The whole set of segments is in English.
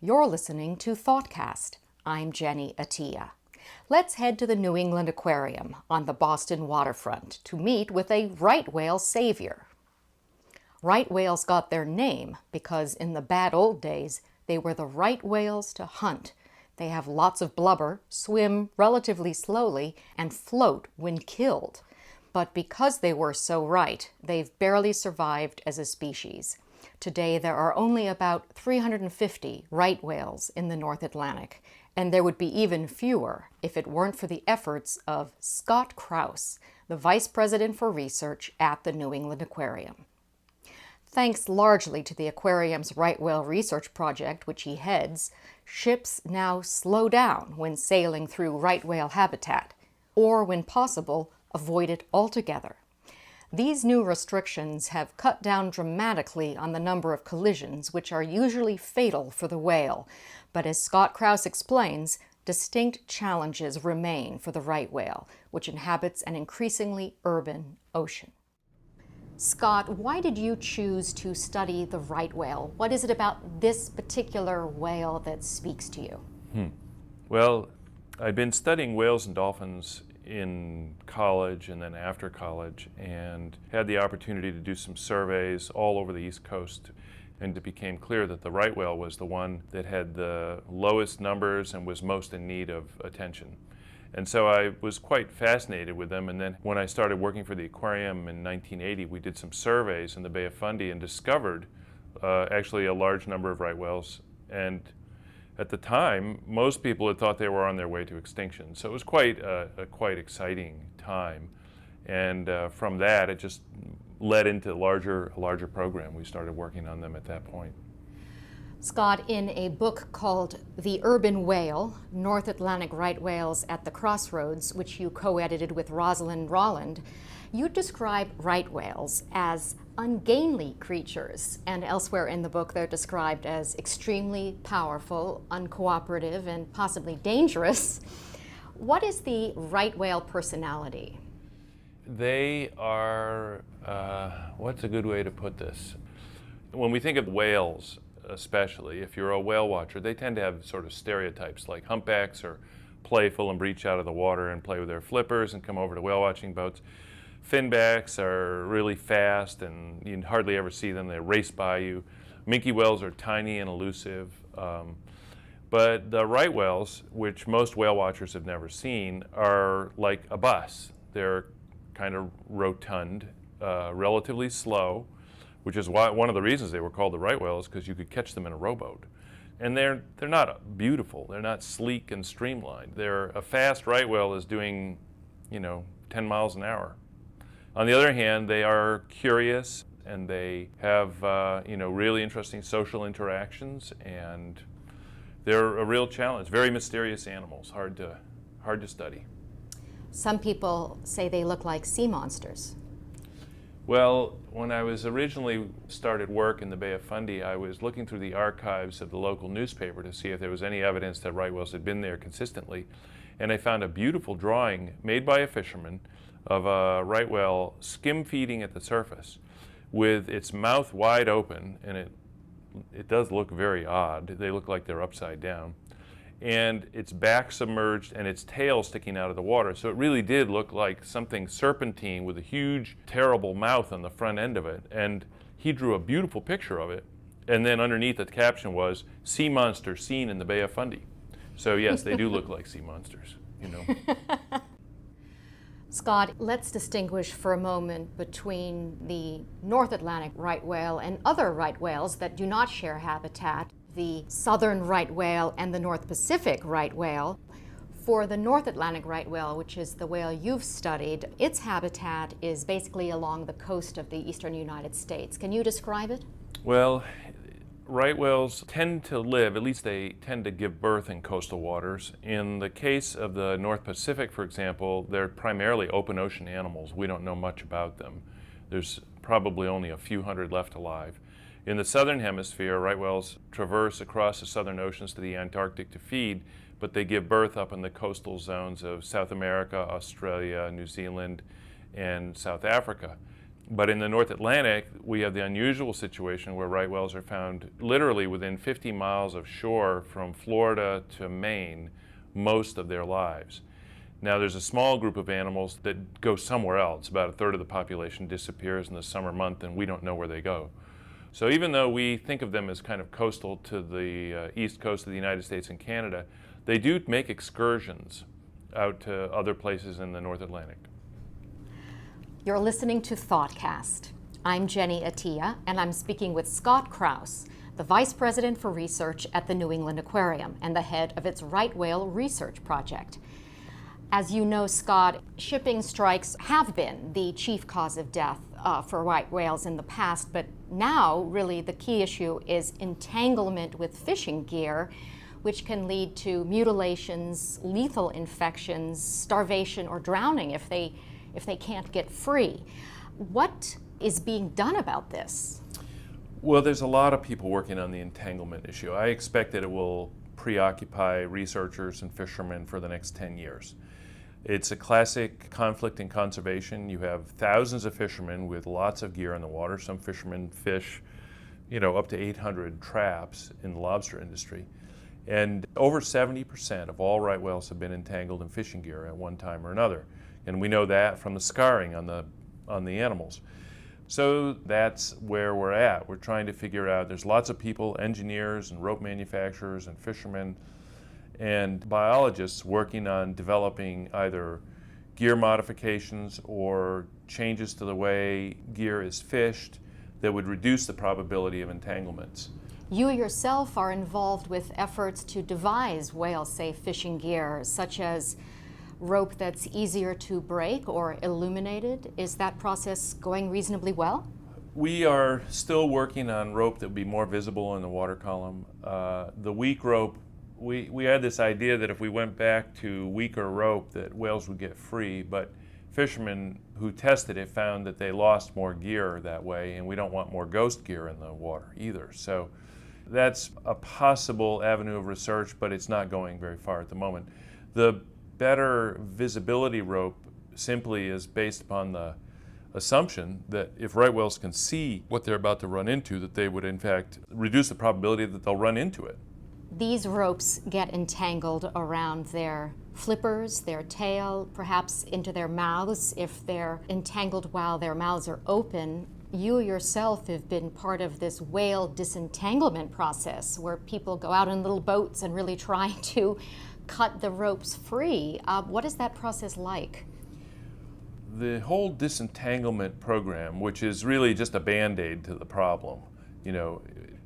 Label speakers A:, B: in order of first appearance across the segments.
A: You're listening to ThoughtCast. I'm Jenny Attiyeh. Let's head to the New England Aquarium on the Boston waterfront to meet with a right whale savior. Right whales got their name because in the bad old days, they were the right whales to hunt. They have lots of blubber, swim relatively slowly, and float when killed. But because they were so right, they've barely survived as a species. Today, there are only about 350 right whales in the North Atlantic, and there would be even fewer if it weren't for the efforts of Scott Kraus, the Vice President for Research at the New England Aquarium. Thanks largely to the aquarium's right whale research project, which he heads, ships now slow down when sailing through right whale habitat, or when possible, avoid it altogether. These new restrictions have cut down dramatically on the number of collisions, which are usually fatal for the whale. But as Scott Kraus explains, distinct challenges remain for the right whale, which inhabits an increasingly urban ocean. Scott, why did you choose to study the right whale? What is it about this particular whale that speaks to you?
B: Well, I'd been studying whales and dolphins in college and then after college, and had the opportunity to do some surveys all over the East Coast, and it became clear that the right whale was the one that had the lowest numbers and was most in need of attention. And so I was quite fascinated with them, and then when I started working for the aquarium in 1980, we did some surveys in the Bay of Fundy and discovered actually a large number of right whales. And at the time, most people had thought they were on their way to extinction. So it was quite a quite exciting time. And from that, it just led into a larger program. We started working on them at that point.
A: Scott, in a book called The Urban Whale, North Atlantic Right Whales at the Crossroads, which you co-edited with Rosalind Rolland, you describe right whales as ungainly creatures, and elsewhere in the book they're described as extremely powerful, uncooperative, and possibly dangerous. What is the right whale personality?
B: They are, what's a good way to put this? When we think of whales, especially, if you're a whale watcher, they tend to have sort of stereotypes, like humpbacks are playful and breach out of the water and play with their flippers and come over to whale watching boats. Finbacks are really fast and you hardly ever see them. They race by you. Minke whales are tiny and elusive. But the right whales, which most whale watchers have never seen, are like a bus. They're kind of rotund, relatively slow, which is why one of the reasons they were called the right whale is because you could catch them in a rowboat. And they're not beautiful. They're not sleek and streamlined. A fast right whale is doing, 10 miles an hour. On the other hand, they are curious and they have, really interesting social interactions, and they're a real challenge. Very mysterious animals, hard to study.
A: Some people say they look like sea monsters.
B: Well, when I was originally started work in the Bay of Fundy, I was looking through the archives of the local newspaper to see if there was any evidence that right whales had been there consistently. And I found a beautiful drawing made by a fisherman of a right whale skim feeding at the surface with its mouth wide open, and it does look very odd. They look like they're upside down. And its back submerged and its tail sticking out of the water. So it really did look like something serpentine with a huge, terrible mouth on the front end of it. And he drew a beautiful picture of it. And then underneath the caption was, "Sea monster seen in the Bay of Fundy." So yes, they do look like sea monsters,
A: Scott, let's distinguish for a moment between the North Atlantic right whale and other right whales that do not share habitat, the southern right whale and the North Pacific right whale. For the North Atlantic right whale, which is the whale you've studied, its habitat is basically along the coast of the eastern United States. Can you describe it?
B: Well, right whales tend to live, at least they tend to give birth in coastal waters. In the case of the North Pacific, for example, they're primarily open ocean animals. We don't know much about them. There's probably only a few hundred left alive. In the southern hemisphere, right whales traverse across the southern oceans to the Antarctic to feed, but they give birth up in the coastal zones of South America, Australia, New Zealand, and South Africa. But in the North Atlantic, we have the unusual situation where right whales are found literally within 50 miles of shore from Florida to Maine most of their lives. Now, there's a small group of animals that go somewhere else. About a third of the population disappears in the summer month, and we don't know where they go. So even though we think of them as kind of coastal to the east coast of the United States and Canada, they do make excursions out to other places in the North Atlantic.
A: You're listening to ThoughtCast. I'm Jenny Attiyeh, and I'm speaking with Scott Kraus, the Vice President for Research at the New England Aquarium and the head of its right whale research project. As you know, Scott, shipping strikes have been the chief cause of death for right whales in the past, but now really the key issue is entanglement with fishing gear, which can lead to mutilations, lethal infections, starvation, or drowning if they can't get free. What is being done about this?
B: Well, there's a lot of people working on the entanglement issue. I expect that it will preoccupy researchers and fishermen for the next 10 years. It's a classic conflict in conservation. You have thousands of fishermen with lots of gear in the water. Some fishermen fish, up to 800 traps in the lobster industry. And over 70% of all right whales have been entangled in fishing gear at one time or another. And we know that from the scarring on the animals. So that's where we're at. We're trying to figure out, there's lots of people, engineers and rope manufacturers and fishermen and biologists working on developing either gear modifications or changes to the way gear is fished that would reduce the probability of entanglements.
A: You yourself are involved with efforts to devise whale-safe fishing gear, such as rope that's easier to break or illuminated. Is that process going reasonably well?
B: We are still working on rope that would be more visible in the water column. The weak rope, we had this idea that if we went back to weaker rope that whales would get free, but fishermen who tested it found that they lost more gear that way, and we don't want more ghost gear in the water either. So that's a possible avenue of research, but it's not going very far at the moment. The better visibility rope simply is based upon the assumption that if right whales can see what they're about to run into, that they would in fact reduce the probability that they'll run into it.
A: These ropes get entangled around their flippers, their tail, perhaps into their mouths if they're entangled while their mouths are open. You yourself have been part of this whale disentanglement process where people go out in little boats and really try to cut the ropes free. What is that process like?
B: The whole disentanglement program, which is really just a band-aid to the problem,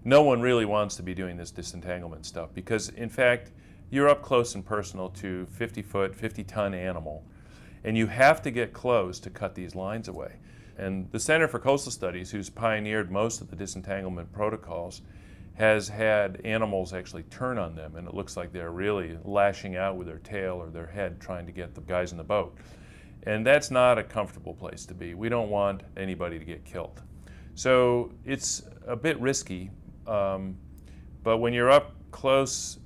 B: no one really wants to be doing this disentanglement stuff because, in fact, you're up close and personal to 50-foot, 50-ton animal, and you have to get close to cut these lines away. And the Center for Coastal Studies, who's pioneered most of the disentanglement protocols, has had animals actually turn on them, and it looks like they're really lashing out with their tail or their head trying to get the guys in the boat. And that's not a comfortable place to be. We don't want anybody to get killed. So it's a bit risky, but when you're up close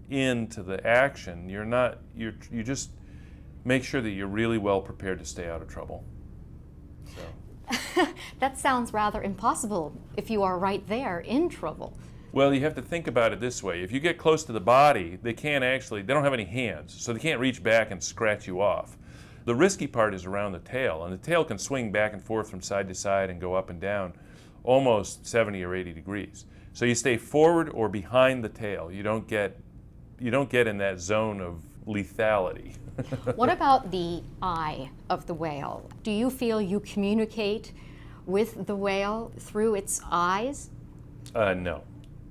B: into the action, you just make sure that you're really well prepared to stay out of trouble. So.
A: That sounds rather impossible if you are right there in trouble.
B: Well, you have to think about it this way. If you get close to the body, they don't have any hands, so they can't reach back and scratch you off. The risky part is around the tail, and the tail can swing back and forth from side to side and go up and down almost 70 or 80 degrees. So you stay forward or behind the tail. You don't get in that zone of lethality.
A: What about the eye of the whale? Do you feel you communicate with the whale through its eyes?
B: No.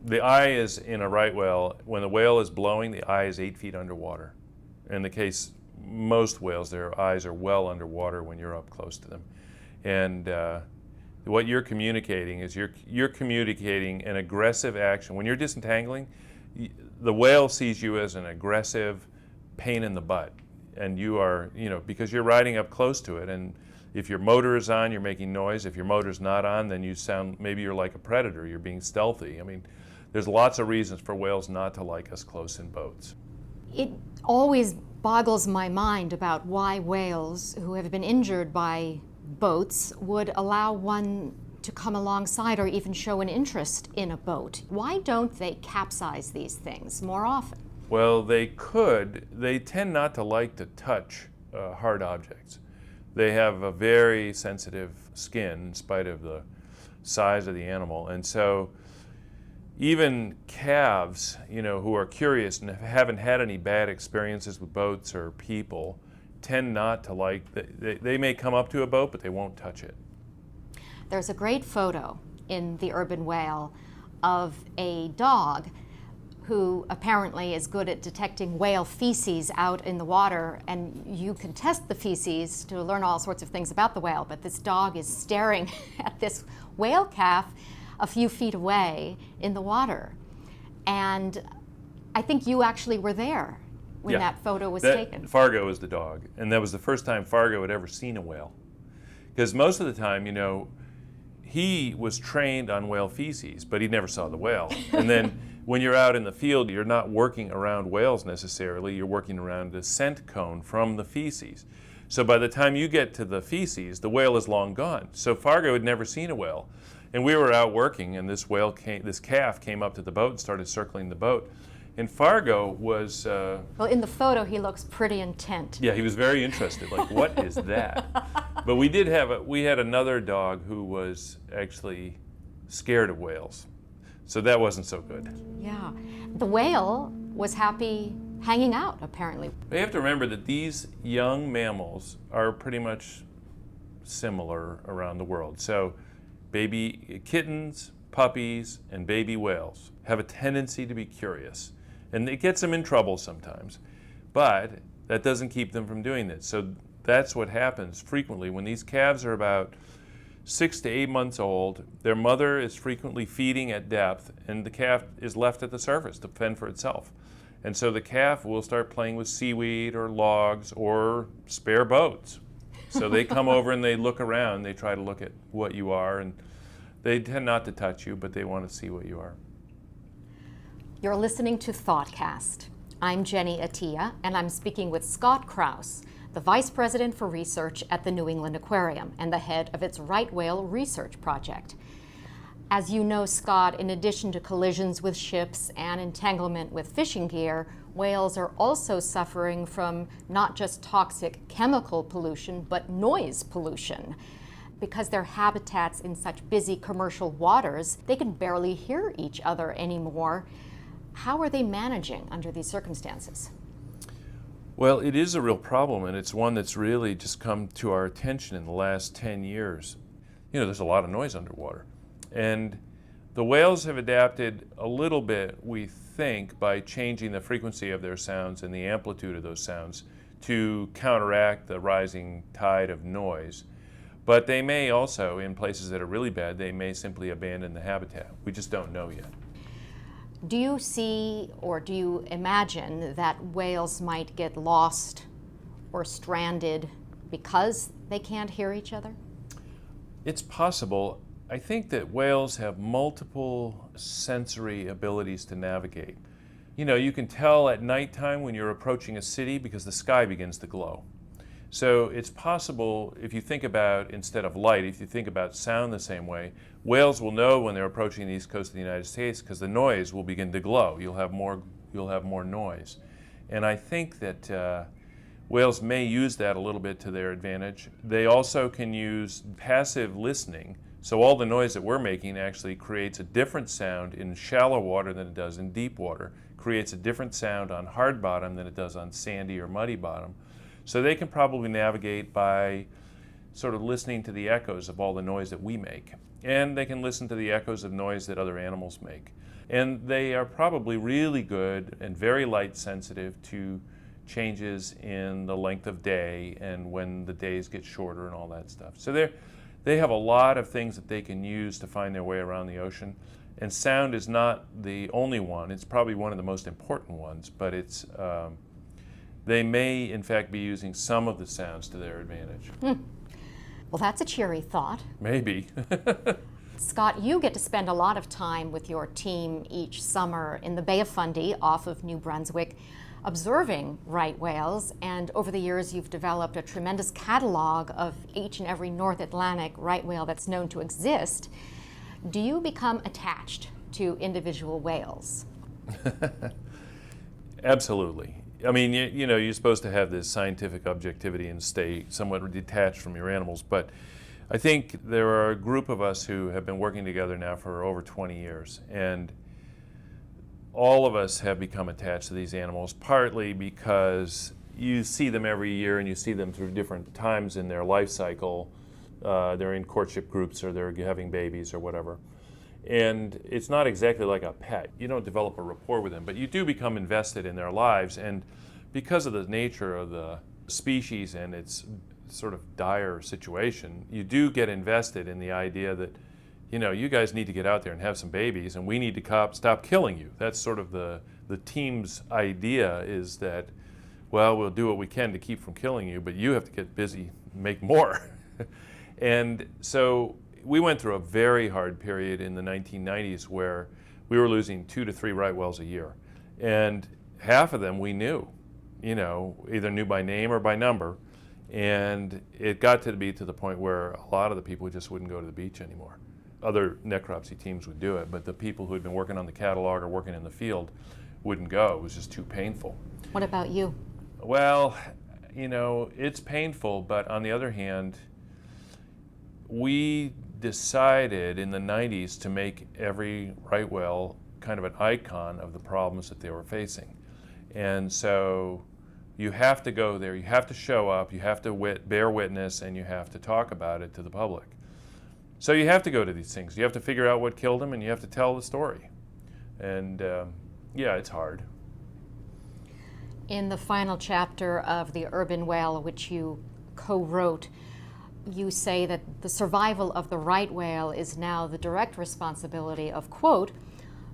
B: The eye is in a right whale. When the whale is blowing, the eye is 8 feet underwater. In the case most whales, their eyes are well underwater when you're up close to them. And what you're communicating is you're communicating an aggressive action. When you're disentangling, the whale sees you as an aggressive pain in the butt. And you are, because you're riding up close to it, and if your motor is on, you're making noise. If your motor's not on, then maybe you're like a predator, you're being stealthy. I mean, there's lots of reasons for whales not to like us close in boats.
A: It always boggles my mind about why whales who have been injured by boats would allow one to come alongside or even show an interest in a boat. Why don't they capsize these things more often?
B: Well, they could. They tend not to like to touch hard objects. They have a very sensitive skin in spite of the size of the animal. And so even calves, who are curious and haven't had any bad experiences with boats or people, tend not to like, they may come up to a boat, but they won't touch it.
A: There's a great photo in the urban whale of a dog who apparently is good at detecting whale feces out in the water, and you can test the feces to learn all sorts of things about the whale, but this dog is staring at this whale calf a few feet away in the water. And I think you actually were there when that photo was taken.
B: Fargo is the dog, and that was the first time Fargo had ever seen a whale. Because most of the time, he was trained on whale feces, but he never saw the whale. And then when you're out in the field, you're not working around whales necessarily, you're working around the scent cone from the feces. So by the time you get to the feces, the whale is long gone. So Fargo had never seen a whale. And we were out working, and this calf came up to the boat and started circling the boat. And Fargo was...
A: well, in the photo, he looks pretty intent.
B: Yeah, he was very interested, like, what is that? But we had another dog who was actually scared of whales. So that wasn't so good.
A: Yeah. The whale was happy hanging out, apparently.
B: You have to remember that these young mammals are pretty much similar around the world. So baby kittens, puppies, and baby whales have a tendency to be curious. And it gets them in trouble sometimes. But that doesn't keep them from doing this. So that's what happens frequently when these calves are about 6 to 8 months old. Their mother is frequently feeding at depth, and the calf is left at the surface to fend for itself. And so the calf will start playing with seaweed or logs or spare boats. So they come over and they look around, they try to look at what you are, and they tend not to touch you, but they want to see what you are.
A: You're listening to ThoughtCast. I'm Jenny Attiyeh, and I'm speaking with Scott Kraus, the Vice President for Research at the New England Aquarium and the head of its right whale research project. As you know, Scott, in addition to collisions with ships and entanglement with fishing gear, whales are also suffering from not just toxic chemical pollution, but noise pollution. Because their habitats in such busy commercial waters, they can barely hear each other anymore. How are they managing under these circumstances?
B: Well, it is a real problem, and it's one that's really just come to our attention in the last 10 years. There's a lot of noise underwater. And the whales have adapted a little bit, we think, by changing the frequency of their sounds and the amplitude of those sounds to counteract the rising tide of noise. But they may also, in places that are really bad, they may simply abandon the habitat. We just don't know yet.
A: Do you see or do you imagine that whales might get lost or stranded because they can't hear each other?
B: It's possible. I think that whales have multiple sensory abilities to navigate. You can tell at nighttime when you're approaching a city because the sky begins to glow. So it's possible, if you think about, instead of light, if you think about sound the same way, whales will know when they're approaching the east coast of the United States because the noise will begin to glow. You'll have more noise. And I think that whales may use that a little bit to their advantage. They also can use passive listening. So all the noise that we're making actually creates a different sound in shallow water than it does in deep water, creates a different sound on hard bottom than it does on sandy or muddy bottom. So they can probably navigate by sort of listening to the echoes of all the noise that we make. And they can listen to the echoes of noise that other animals make. And they are probably really good and very light sensitive to changes in the length of day and when the days get shorter and all that stuff. So they have a lot of things that they can use to find their way around the ocean. And sound is not the only one. It's probably one of the most important ones, but it's they may, in fact, be using some of the sounds to their advantage.
A: Well, that's a cheery thought.
B: Maybe.
A: Scott, you get to spend a lot of time with your team each summer in the Bay of Fundy off of New Brunswick, observing right whales, and over the years you've developed a tremendous catalog of each and every North Atlantic right whale that's known to exist. Do you become attached to individual whales?
B: Absolutely. I mean, you know, you're supposed to have this scientific objectivity and stay somewhat detached from your animals, but I think there are a group of us who have been working together now for over 20 years, and all of us have become attached to these animals, partly because you see them every year and you see them through different times in their life cycle. They're in courtship groups or they're having babies or whatever. And it's not exactly like a pet. You don't develop a rapport with them, but you do become invested in their lives. And because of the nature of the species and its sort of dire situation, you do get invested in the idea that, you know, you guys need to get out there and have some babies, and we need to stop killing you. That's sort of the team's idea, is that, well, we'll do what we can to keep from killing you, but you have to get busy and make more. And so we went through a very hard period in the 1990s where we were losing 2 to 3 right whales a year. And half of them we knew, you know, either knew by name or by number. And it got to be to the point where a lot of the people just wouldn't go to the beach anymore. Other necropsy teams would do it, but the people who had been working on the catalog or working in the field wouldn't go. It was just too painful.
A: What about you?
B: Well, you know, it's painful, but on the other hand, we decided in the 90s to make every right whale kind of an icon of the problems that they were facing. And so you have to go there, you have to show up, you have to bear witness, and you have to talk about it to the public. So you have to go to these things. You have to figure out what killed them, and you have to tell the story. And yeah, it's hard.
A: In the final chapter of The Urban Whale, which you co-wrote, you say that the survival of the right whale is now the direct responsibility of, quote,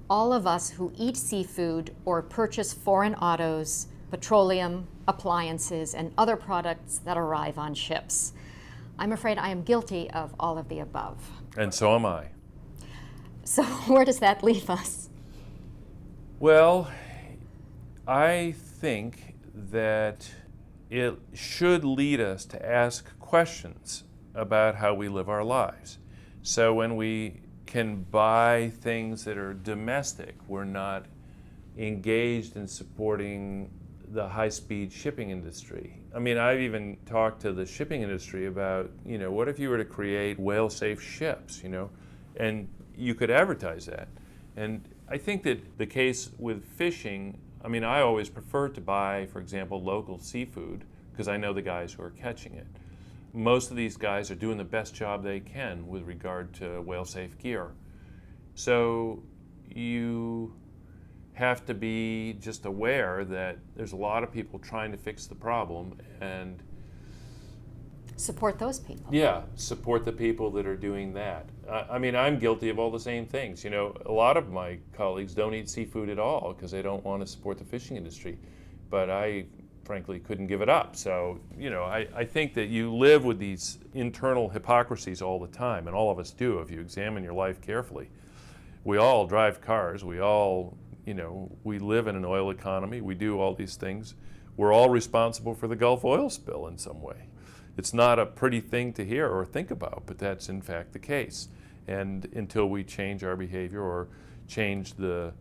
A: all of us who eat seafood or purchase foreign autos, petroleum, appliances, and other products that arrive on ships. I'm afraid I am guilty of all of the above.
B: And so am I.
A: So where does that leave us?
B: Well, I think that it should lead us to ask questions about how we live our lives. So when we can buy things that are domestic, we're not engaged in supporting the high-speed shipping industry. I mean, I've even talked to the shipping industry about, you know, what if you were to create whale-safe ships, you know, and you could advertise that. And I think that the case with fishing, I mean, I always prefer to buy, for example, local seafood because I know the guys who are catching it. Most of these guys are doing the best job they can with regard to whale-safe gear. So you have to be just aware that there's a lot of people trying to fix the problem, and
A: support those people.
B: Yeah, support the people that are doing that. I mean, I'm guilty of all the same things. You know, a lot of my colleagues don't eat seafood at all because they don't want to support the fishing industry, but I frankly couldn't give it up. So, you know, I think that you live with these internal hypocrisies all the time, and all of us do if you examine your life carefully. We all drive cars, we all, you know, we live in an oil economy, we do all these things. We're all responsible for the Gulf oil spill in some way. It's not a pretty thing to hear or think about, but that's in fact the case. And until we change our behavior or change the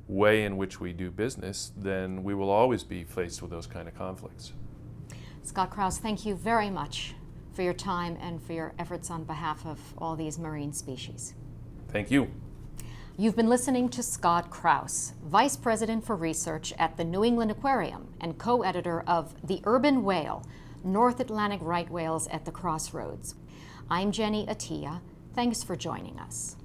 B: way in which we do business, then we will always be faced with those kind of conflicts.
A: Scott Kraus, thank you very much for your time and for your efforts on behalf of all these marine species.
B: Thank you.
A: You've been listening to Scott Kraus, Vice President for Research at the New England Aquarium and co-editor of The Urban Whale, North Atlantic Right Whales at the Crossroads. I'm Jenny Attiyeh. Thanks for joining us.